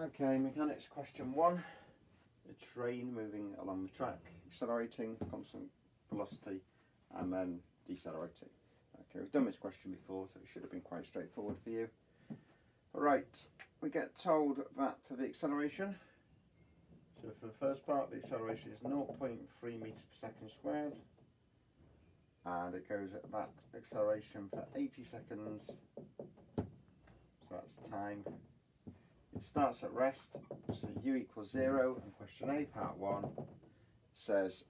Okay, mechanics question 1. A train moving along the track, accelerating, constant velocity, and then decelerating. Okay, we've done this question before, so it should have been quite straightforward for you. Alright, we get told that for the acceleration, so for the first part, the acceleration is 0.3 meters per second squared, and it goes at that acceleration for 80 seconds, so that's time. It starts at rest, so u equals 0, and question A, part 1, says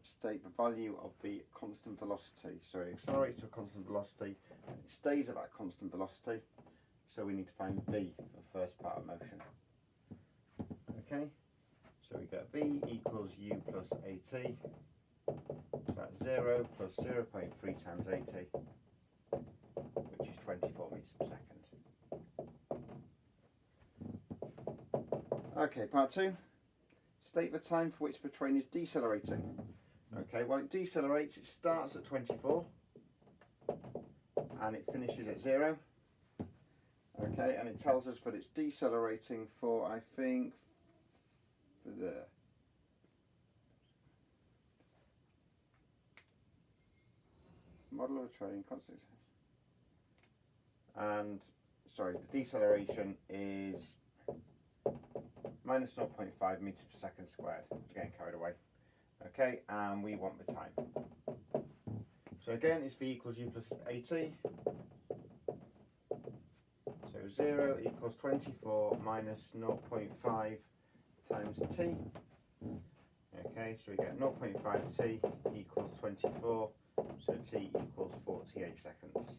state the value of the constant velocity. So it accelerates to a constant velocity, and it stays at that constant velocity, so we need to find v for the first part of motion. Okay, so we get v equals u plus at, so that's 0 plus 0.3 times 80, which is 24 meters per second. Okay, part 2. State the time for which the train is decelerating. Okay, well it decelerates, it starts at 24 and it finishes at 0. Okay, and it tells us that it's decelerating for, I think, for the model of a train, constant. And, sorry, the deceleration is minus 0.5 meters per second squared. It's getting carried away. Okay, and we want the time. So again, it's v equals u plus at. So 0 equals 24 minus 0.5 times t. Okay, so we get 0.5 t equals 24, so t equals 48 seconds.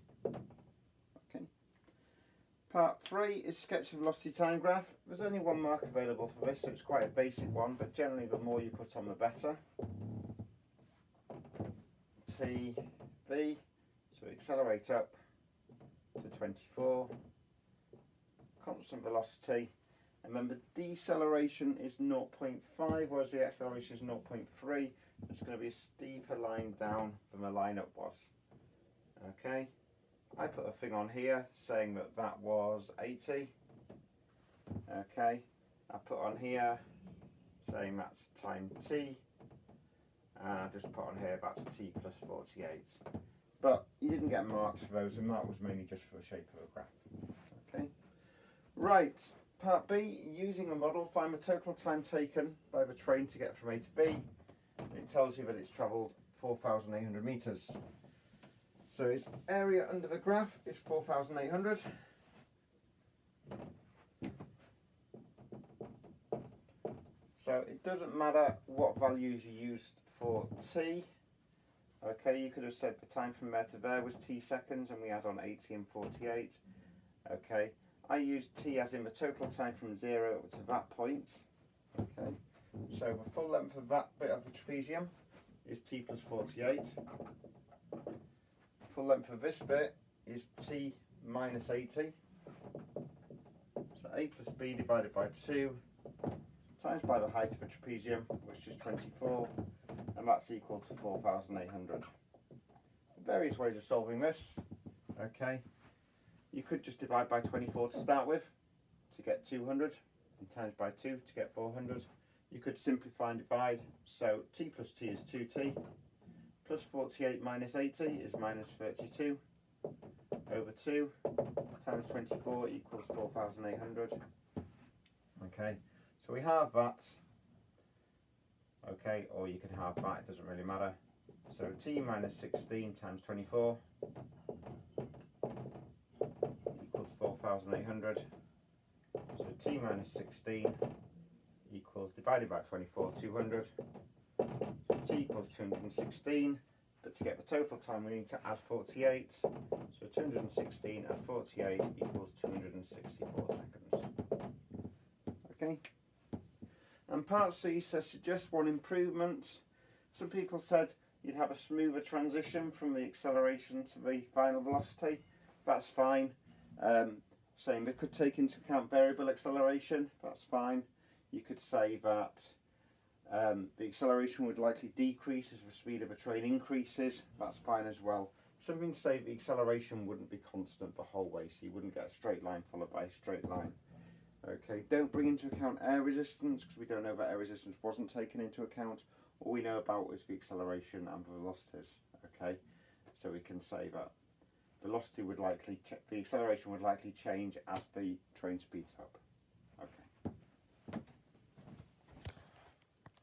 Okay. Part 3 is sketch the velocity time graph. There's only one mark available for this, so it's quite a basic one, but generally the more you put on the better. T, V, so we accelerate up to 24, constant velocity, and then the deceleration is 0.5, whereas the acceleration is 0.3. It's going to be a steeper line down than the line up was. Okay. I put a thing on here saying that that was 80. Okay, I put on here saying that's time t, and I just put on here that's t plus 48. But you didn't get marks for those, and mark was mainly just for the shape of a graph. Okay, right, part B, using a model, find the total time taken by the train to get from A to B. It tells you that it's travelled 4,800 metres. So its area under the graph is 4,800. So it doesn't matter what values you used for t. Okay, you could have said the time from there to there was t seconds, and we add on 80 and 48. Okay, I used t as in the total time from 0 to that point. Okay, so the full length of that bit of the trapezium is t plus 48. Full length of this bit is t minus 80. So a plus b divided by 2 times by the height of the trapezium, which is 24, and that's equal to 4,800. Various ways of solving this. Okay, you could just divide by 24 to start with to get 200, and times by 2 to get 400. You could simplify and divide, so t plus t is 2t. Plus 48 minus 80 is minus 32 over 2 times 24 equals 4,800. Okay, so we have that. Okay, or you can have that, it doesn't really matter. So t minus 16 times 24 equals 4,800. So t minus 16 equals, divided by 24, 200. T equals 216, but to get the total time we need to add 48, so 216 add 48 equals 264 seconds. Okay, and part C says suggest one improvement. Some people said you'd have a smoother transition from the acceleration to the final velocity. That's fine. Saying they could take into account variable acceleration, that's fine. You could say that the acceleration would likely decrease as the speed of the train increases. That's fine as well. Something to say the acceleration wouldn't be constant the whole way, so you wouldn't get a straight line followed by a straight line. Okay, don't bring into account air resistance because we don't know that air resistance wasn't taken into account. All we know about is the acceleration and the velocities. Okay, so we can say that velocity would likely, the acceleration would likely change as the train speeds up.